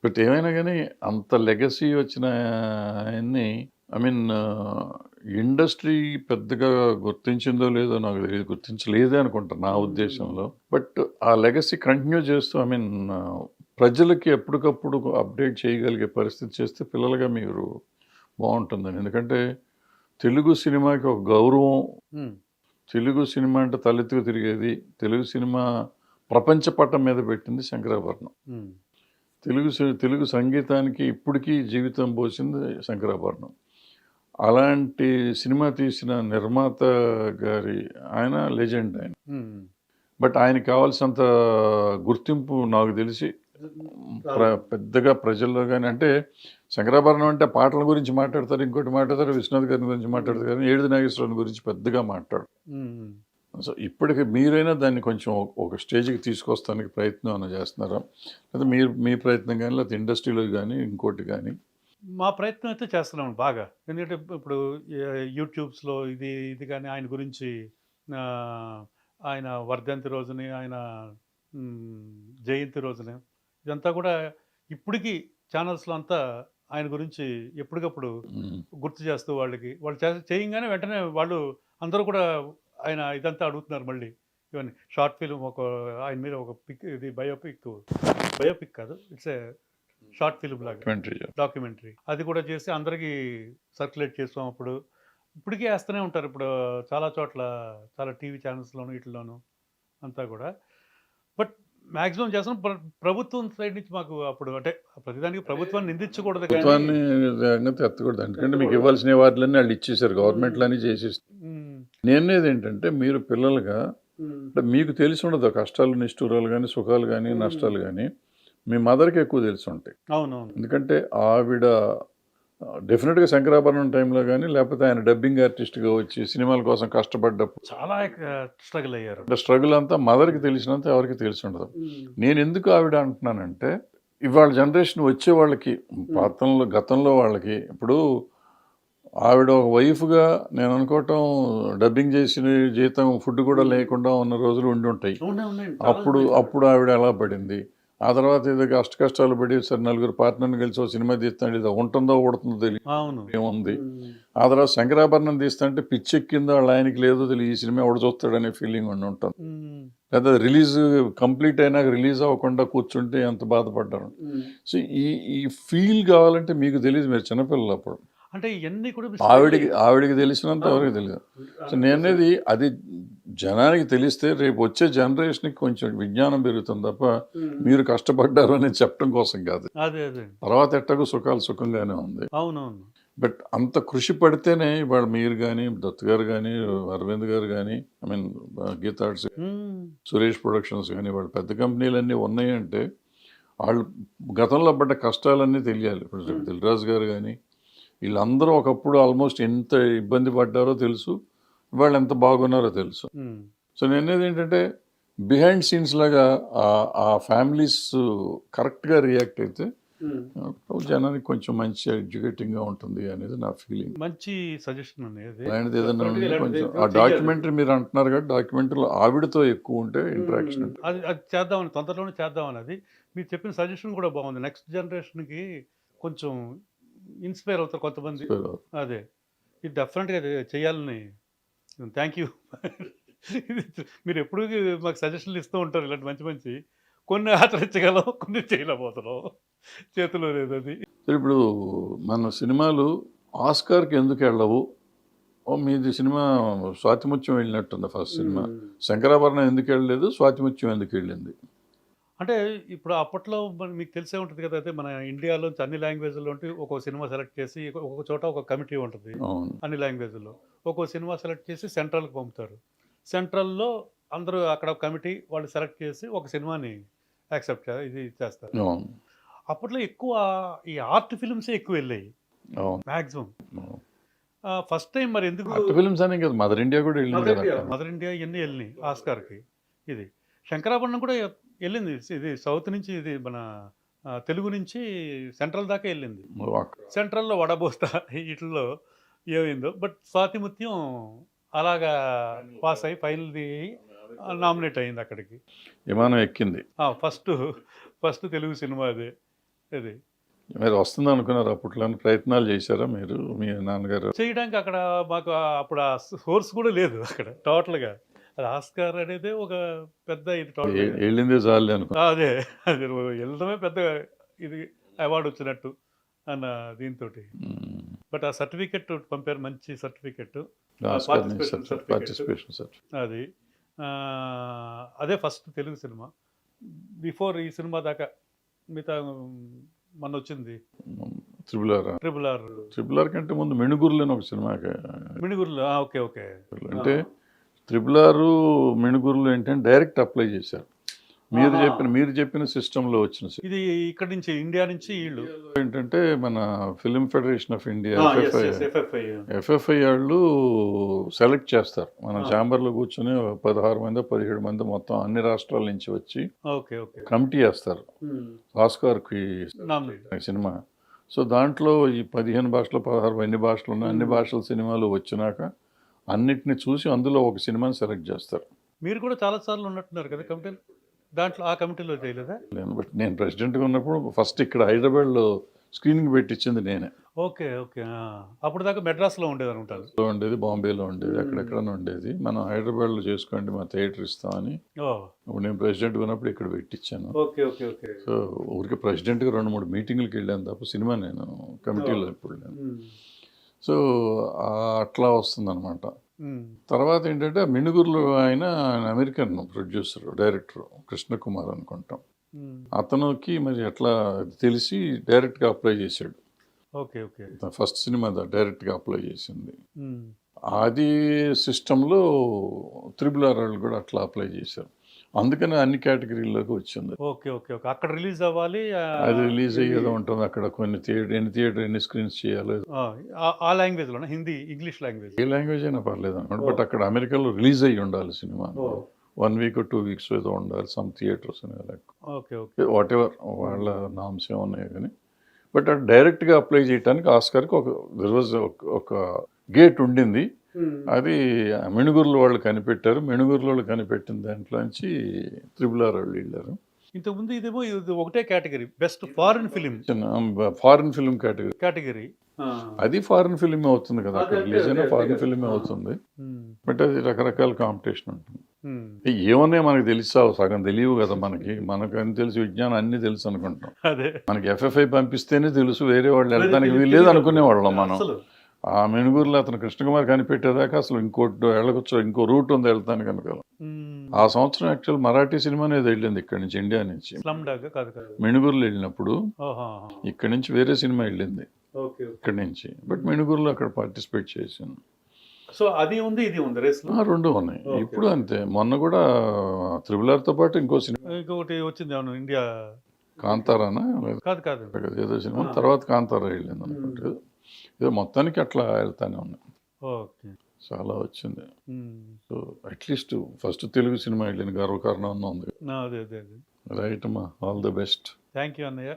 But ఏమైనా గానీ అంత లెగసీ వచ్చిన ఆయన్ని ఐ మీన్ ఇండస్ట్రీ పెద్దగా గుర్తించిందో లేదో నాకు తెలీదు. గుర్తించలేదే అనుకుంటా నా ఉద్దేశంలో. బట్ ఆ లెగసీ కంటిన్యూ చేస్తూ ఐ మీన్ ప్రజలకి ఎప్పటికప్పుడు అప్డేట్ చేయగలిగే పరిస్థితి చేస్తే పిల్లలుగా మీరు బావుంటుందని. ఎందుకంటే తెలుగు సినిమాకి ఒక గౌరవం, హ్మ్. తెలుగు సినిమా అంటే తలెత్తుకు తిరిగేది, తెలుగు సినిమా ప్రపంచ పటం మీద పెట్టింది శంకరాభరణం. హ్మ్. తెలుగు సంగీతానికి ఇప్పటికీ జీవితం పోసింది శంకరాభరణం. అలాంటి సినిమా తీసిన నిర్మాత గారి ఆయన లెజెండ్ ఆయన. హ్మ్. బట్ ఆయనకి కావాల్సినంత గుర్తింపు నాకు తెలిసి పెద్దగా ప్రజల్లో గాని అంటే శంకరాభరణం అంటే పాటల గురించి మాట్లాడతారు, ఇంకోటి మాట్లాడతారు, విశ్వనాథ్ గారి గురించి మాట్లాడతారు కానీ ఏడిది నాగేశ్వరరావు గురించి పెద్దగా మాట్లాడరు. హ్మ్. సో ఇప్పటికి మీరైనా దాన్ని కొంచెం ఒక స్టేజ్‌కి తీసుకొస్తానికి ప్రయత్నం ఏమైనా చేస్తున్నారా? లేదా మీరు మీ ప్రయత్నం గాని, లేకపోతే ఇండస్ట్రీలో గాని, ఇంకోటి గాని? మా ప్రయత్నం అయితే చేస్తున్నాం బాగా. ఎందుకంటే ఇప్పుడు యూట్యూబ్స్‌లో ఇది ఇది గాని ఆయన గురించి ఆహ్, ఆయన వర్ధంతి రోజుని, ఆయన జయంతి రోజున ఇదంతా కూడా ఇప్పటికి ఛానల్స్‌లో అంతా ఆయన గురించి ఎప్పటికప్పుడు హ్మ్. గుర్తు చేస్తూ వాళ్ళు చేయంగానే వెంటనే వాళ్ళు అందరూ కూడా ఆయన ఇదంతా అడుగుతున్నారు మళ్ళీ. ఇవన్నీ షార్ట్ ఫిల్మ్ ఆయన మీద ఒక పిక్ ఇది బయోపిక్ కాదు. ఇట్స్ ఎ షార్ట్ ఫిల్మ్ లాగా. డాక్యుమెంటరీ. డాక్యుమెంటరీ. అది కూడా చేసి అందరికీ సర్క్యులేట్ చేసాం అప్పుడు. ఇప్పటికీ ఏస్తూనే ఉంటారు. ఇప్పుడు చాలా చోట్ల చాలా టీవీ ఛానల్స్‌లోను ఈటిల్లోను అంతా గూడా. బట్ మాక్సిమం చేస్తాం. ప్రభుత్వం సైడ్ నుంచి మాకు అప్పుడు అంటే ప్రతిదానికి ప్రభుత్వాన్ని నిందించకూడదు కానీ ప్రభుత్వాన్ని సంగతి ఎత్తకూడదు. ఎందుకంటే మీకు ఇవ్వాల్సిన అవార్డులన్నీ వాళ్ళు ఇచ్చేసారు. గవర్నమెంట్‌లన్నీ చేసేసి. హ్మ్. నేననేదేంటంటే మీరు పిల్లలుగా హ్మ్. అంటే మీకు తెలిసి ఉండదు కష్టాలు, నిష్ఠూరాలు గాని, సుఖాలు గాని, నష్టాలు గాని. మీ మదర్‌కి ఎక్కువ తెలిసుంటాయి. అవునవును. ఎందుకంటే ఆవిడ డెఫినిట్‌గా శంకరాభరణం టైంలో గాని, లేకపోతే ఆయన డబ్బింగ్ ఆర్టిస్ట్‌గా వచ్చి సినిమాల కోసం కష్టపడ్డప్పుడు చాలా స్ట్రగుల్ అయ్యారు. అంటే స్ట్రగుల్ అంతా మదర్‌కి తెలిసినంత ఎవరికీ తెలిసుండదు. హ్మ్. నేనెందుకు ఆవిడ అంటున్నానంటే, ఇవాళ జనరేషన్ వచ్చే వాళ్ళకి గతంలో వాళ్ళకి ఇప్పుడు ఆవిడ ఒక వైఫ్‌గా నేను అనుకోవటం డబ్బింగ్ చేసిన జీతం, ఫుడ్ కూడా లేకుండా ఉన్న రోజులు ఉండుంటాయి. ఉన్నాయండి. చాలా అప్పుడు ఉన్నాయి. అప్పుడు ఆవిడ ఎలా పడింది? ఆ తర్వాత ఏదో కష్టాలు పడి సరే నలుగురు పార్ట్నర్‌ని కలిసి ఓ సినిమా తీస్తాంటే ఇది ఉంటుందో ఊడుతుందో తెలీదు. అవును. ఏముంది? ఆ తర్వాత శంకరాభరణం తీస్తుంటే పిచ్చెక్కిందో వాళ్ళ ఆయనకి లేదో తెలియదు. ఈ సినిమా ఎవడు చూస్తాడనే ఫీలింగ్ ఉండుంటుంది. హ్మ్. లేదా రిలీజ్ కంప్లీట్ అయినాక రిలీజ్ అవ్వకుండా కూర్చుంటే ఎంత బాధపడ్డారు. సో ఈ ఈ ఫీల్ కావాలంటే మీకు తెలీదు. మీరు చిన్నపిల్లలు అప్పుడు. అంటే ఇయన్నీ కూడా ఆవిడకి తెలిసినంత ఎవరికి తెలీదు. సో నేననేది అది జనానికి తెలిస్తే రేపు వచ్చే జనరేషన్‌కి కొంచెం విజ్ఞానం పెరుగుతుంది తప్ప, మీరు కష్టపడ్డారు అని చెప్పడం కోసం కాదు. అదే. తర్వాత ఎట్టాగో సుఖాలు సుఖంగానే ఉంది. అవునవును. బట్ అంత కృషి పడితేనే ఇవాళ మీరు గాని, దత్ గారు గాని, అరవింద్ గారు గాని, ఐ మీన్ గీతా ఆర్ట్స్, హ్మ్. సురేష్ ప్రొడక్షన్స్ గాని, వాళ్ళ పెద్ద కంపెనీలన్నీ ఉన్నాయంటే, ఆళ్ళు గతంలో పడ్డ కష్టాలన్నీ తెలియాలి. ఇప్పుడు దిల్ రాజు గారు గాని, వీళ్ళందరూ ఒకప్పుడు ఆల్మోస్ట్ ఎంత ఇబ్బంది పడ్డారో తెలుసు. ఇవాళ ఎంత బాగున్నారో తెలుసు. హ్మ్. సో నేననేదేంటంటే, బిహైండ్ సీన్స్ లాగా ఆ ఫ్యామిలీస్ కరెక్ట్‌గా రియాక్ట్ అయితే జనానికి కొంచెం మంచి ఎడ్యుకేటింగ్‌గా ఉంటుంది అనేది నా ఫీలింగ్. మంచి సజెషన్ అండి అది. అలాంటిది ఏదైనా డెఫినిట్‌గా ఉంటే ఇలాంటిది కొంచెం ఆ చెయ్యాలి. డాక్యుమెంటరీ మీరు అంటున్నారు కాబట్టి డాక్యుమెంటరీలో ఆవిడతో ఎక్కువ ఉంటే ఇంటరాక్షన్ ఉంటుంది. అది అది చేద్దామని తొందరలోనే చేద్దామని అది. మీరు చెప్పిన సజెషన్ కూడా బాగుంది. నెక్స్ట్ జనరేషన్‌కి కొంచెం ఇన్‌స్పైర్ అవుతారు కొంతమంది. అదే. ఇది డెఫినిట్‌గా అది చేయాలని థాంక్ యూ. మీరెప్పుడు మాకు సజెషన్‌లు ఇస్తూ ఉంటారు ఇలాంటి మంచి మంచి. కొన్ని ఆచరించగలం, కొన్ని చేయలేకపోతున్నాం. చేతిలో లేదది. ఇప్పుడు మన సినిమాలు ఆస్కార్‌కి ఎందుకు ఎళ్ళవు? మీది సినిమా 'స్వాతిముత్యం' వెళ్ళినట్టుంది ఫస్ట్ సినిమా. 'శంకరాభరణం' ఎందుకు ఎళ్ళలేదు? 'స్వాతిముత్యం' ఎందుకు వెళ్ళింది? అంటే ఇప్పుడు అప్పట్లో మరి మీకు తెలిసే ఉంటది కదా! అయితే మన ఇండియాలోంచి అన్ని లాంగ్వేజ్‌లో ఉంటే ఒక్కో సినిమా సెలెక్ట్ చేసి ఒక్కొక్క చోట ఒక కమిటీ ఉంటది. అవును. అన్ని లాంగ్వేజ్‌లో. ఒక్కో సినిమా సెలెక్ట్ చేసి సెంట్రల్‌కి పంపుతారు. సెంట్రల్‌లో అందరూ అక్కడ కమిటీ వాళ్ళు సెలెక్ట్ చేసి ఒక సినిమాని యాక్సెప్ట్ ఇది చేస్తారు. అవును. అప్పట్లో ఎక్కువ ఈ ఆర్ట్ ఫిల్మ్సే ఎక్కువెళ్ళాయి. అవును. మాక్సిమం. అవును. ఫస్ట్ టైమ్ మరి ఎందుకు ఆర్ట్ ఫిల్మ్స్ అనే కాదు. మదర్ ఇండియా కూడా వెళ్ళింది కదా అక్కడ. మదర్ ఇండియా ఇయన్నీ ఎళ్ళినాయి ఆస్కార్‌కి. ఇది. శంకరాభరణం కూడా ఎళ్ళింది. ఇది సౌత్ నుంచి ఇది మన తెలుగు నుంచి సెంట్రల్ దాకా ఎళ్ళింది. సెంట్రల్‌లో వడబోస్తా ఈటిల్లో ఏమైందో. బట్ స్వాతిముత్యం అలాగా పాస్ అయ్యి ఫైనల్‌ది నామినేట్ అయింది అక్కడికి. విమానం ఎక్కింది. ఫస్ట్ తెలుగు సినిమా అదే. ఇది మీరు వస్తుంది అనుకున్నారు అప్పట్లో ప్రయత్నాలు చేశారా మీరు మీ నాన్నగారు? చేయడానికి అక్కడ మాకు అప్పుడు ఆ సోర్స్ కూడా లేదు అక్కడ టోటల్గా. అది ఆస్కార్ అనేది ఒక పెద్ద ఇది టోటల్. వెళ్ళిందే చాలు అనుకో. అదే అది వెళ్ళడమే పెద్ద ఇది అవార్డు వచ్చినట్టు అన్న దీంతో. బట్ ఆ సర్టిఫికెట్ పంపారు, మంచి సర్టిఫికెట్. Participation sir. అది అదే ఫస్ట్ తెలుగు సినిమా. బిఫోర్ ఈ సినిమా దాకా మిగతా మొన్న వచ్చింది ట్రిపుల్ ఆర్ కంటే ముందు మిణుగురులు అని ఒక సినిమా. మిణుగురులో. Okay okay. అంటే ట్రిపుల్ ఆర్ మిణుగురులు ఏంటంటే డైరెక్ట్ అప్లై చేశారు. మీరు చెప్పిన సిస్టంలో వచ్చిన ఇది ఇక్కడ నుంచి ఇండియా నుంచి వీళ్ళు ఏంటంటే మన film federation of India FFI వాళ్ళు సెలెక్ట్ చేస్తారు. మన ఛాంబర్లో కూర్చొని 16 మంది 17 మంది మొత్తం అన్ని రాష్ట్రాల నుంచి వచ్చి కమిటీ వేస్తారు ఆస్కార్కి సినిమా. సో దాంట్లో ఈ 15 భాషలు 16 ఎన్ని భాషలు ఉన్నాయి అన్ని భాషల సినిమాలు వచ్చినాక అన్నిటిని చూసి అందులో ఒక సినిమాని సెలెక్ట్ చేస్తారు. మీరు కూడా చాలా సార్లు ఉన్నట్టున్నారు కదా కమిటీలు, దాంట్లో ఆ కమిటీలో చేయలేదా? బట్ నేను ప్రెసిడెంట్గా ఉన్నప్పుడు ఫస్ట్ ఇక్కడ హైదరాబాద్లో స్క్రీనింగ్ పెట్టించింది నేనే. Okay okay. అప్పుడు దాకా మెడ్రాస్లో ఉండేది అనుకుంటాను. ఉండేది, బాంబేలో ఉండేది, అక్కడెక్కడనే ఉండేది. మనం హైదరాబాద్లో చేసుకోండి మా థియేటర్ ఇస్తామని ఇప్పుడు నేను ప్రెసిడెంట్గా ఉన్నప్పుడు ఇక్కడ పెట్టించాను. Okay okay okay. సో ఊరికి ప్రెసిడెంట్గా 2-3 మీటింగ్లకు వెళ్ళాను తప్ప సినిమా నేను కమిటీలో ఎప్పుడు వెళ్ళాను. సో అట్లా వస్తుందన్నమాట. తర్వాత ఏంటంటే మిణుగురులో ఆయన అమెరికన్ ప్రొడ్యూసర్ డైరెక్టర్ కృష్ణకుమార్ అనుకుంటాం. అతనికి మరి అట్లా తెలిసి డైరెక్ట్గా అప్లై చేశాడు. Okay okay. ఫస్ట్ సినిమా డైరెక్ట్గా అప్లై చేసింది. అది సిస్టంలో ట్రిపుల్ ఆర్ వాళ్ళు కూడా అట్లా అప్లై చేశారు. అందుకని అన్ని కేటగిరీల్లోకి వచ్చింది. Okay okay okay. అక్కడ రిలీజ్ అవ్వాలి, అది రిలీజ్ అయ్యేదో ఉంటుంది. అక్కడ కొన్ని థియేటర్ ఎన్ని స్క్రీన్స్ చేయాలి ఆ లాంగ్వేజ్ లోనే, హిందీ ఇంగ్లీష్ లాంగ్వేజ్ ఏ లాంగ్వేజ్ అయినా పర్లేదు అనమాట. బట్ అక్కడ అమెరికాలో రిలీజ్ అయ్యి ఉండాలి సినిమా. 1 వీక్ 2 వీక్స్ ఏదో ఉండాలి some theatres. Okay okay. What ever వాళ్ళ నామ్స్ ఏమన్నాయి కానీ బట్ అటు డైరెక్ట్గా అప్లై చేయడానికి ఆస్కార్కి ఒక గేట్ ఉండింది. అది మిణుగురుల వాళ్ళు కనిపెట్టారు. మిణుగురుల వాళ్ళు కనిపెట్టిన దాంట్లోంచి ట్రిపుల్ ఆర్ వాళ్ళు వెళ్ళారు. ఇంతకుముందు ఇదేమో ఇది ఒకటే category, best foreign film category. అది ఫారిన్ ఫిలిం అవుతుంది కదా, అక్కడ రిలీజ్ అయినా ఫారిన్ ఫిలిం అవుతుంది. బట్ అది రకరకాల కాంపిటీషన్ ఉంటుంది. ఏమన్నా మనకు తెలుసా, సగం తెలియవు కదా మనకు అని తెలుసు, విజ్ఞానం అన్ని తెలుసు అనుకుంటాం. మనకి ఎఫ్ఎఫ్ఐ పంపిస్తేనే తెలుసు, వేరే వాళ్ళు వెళ్ళడానికి వీల్లేదు అనుకునేవాళ్ళం మనం. ఆ మెణుగురులో అతను కృష్ణకుమార్ కనిపెట్టేదాకా అసలు ఇంకో రూట్ ఉంది వెళ్తానికి అనుకోవాలి. ఆ సంవత్సరం యాక్చువల్ మరాఠీ సినిమా అనేది వెళ్ళింది ఇక్కడ నుంచి, ఇండియా నుంచి. మెణుగురులో వెళ్ళినప్పుడు ఇక్కడ నుంచి వేరే సినిమా వెళ్ళింది ఇక్కడ నుంచి. బట్ మెణుగురులో అక్కడ పార్టిసిపేట్ చేశాను. సో అది ఉంది, ఇది ఉంది, రేస్ రెండు ఉన్నాయి. ఇప్పుడు అంతే. మొన్న కూడా ట్రిపుల్ ఆర్తో పాటు ఇంకో సినిమా ఇంకొకటి వచ్చింది. అవును, ఇండియా కాంతారానా కాదు ఏదో సినిమా తర్వాత కాంతారా వెళ్ళింది అనుకుంటే. ఏదో మొత్తానికి అట్లా వెళ్తానే ఉన్నాయి. చాలా వచ్చింది. So at least first Telugu cinema వెళ్ళిన గర్వకారణం ఉంది. రైట్ అమ్మా, all the best. Thank you అన్నయ్య.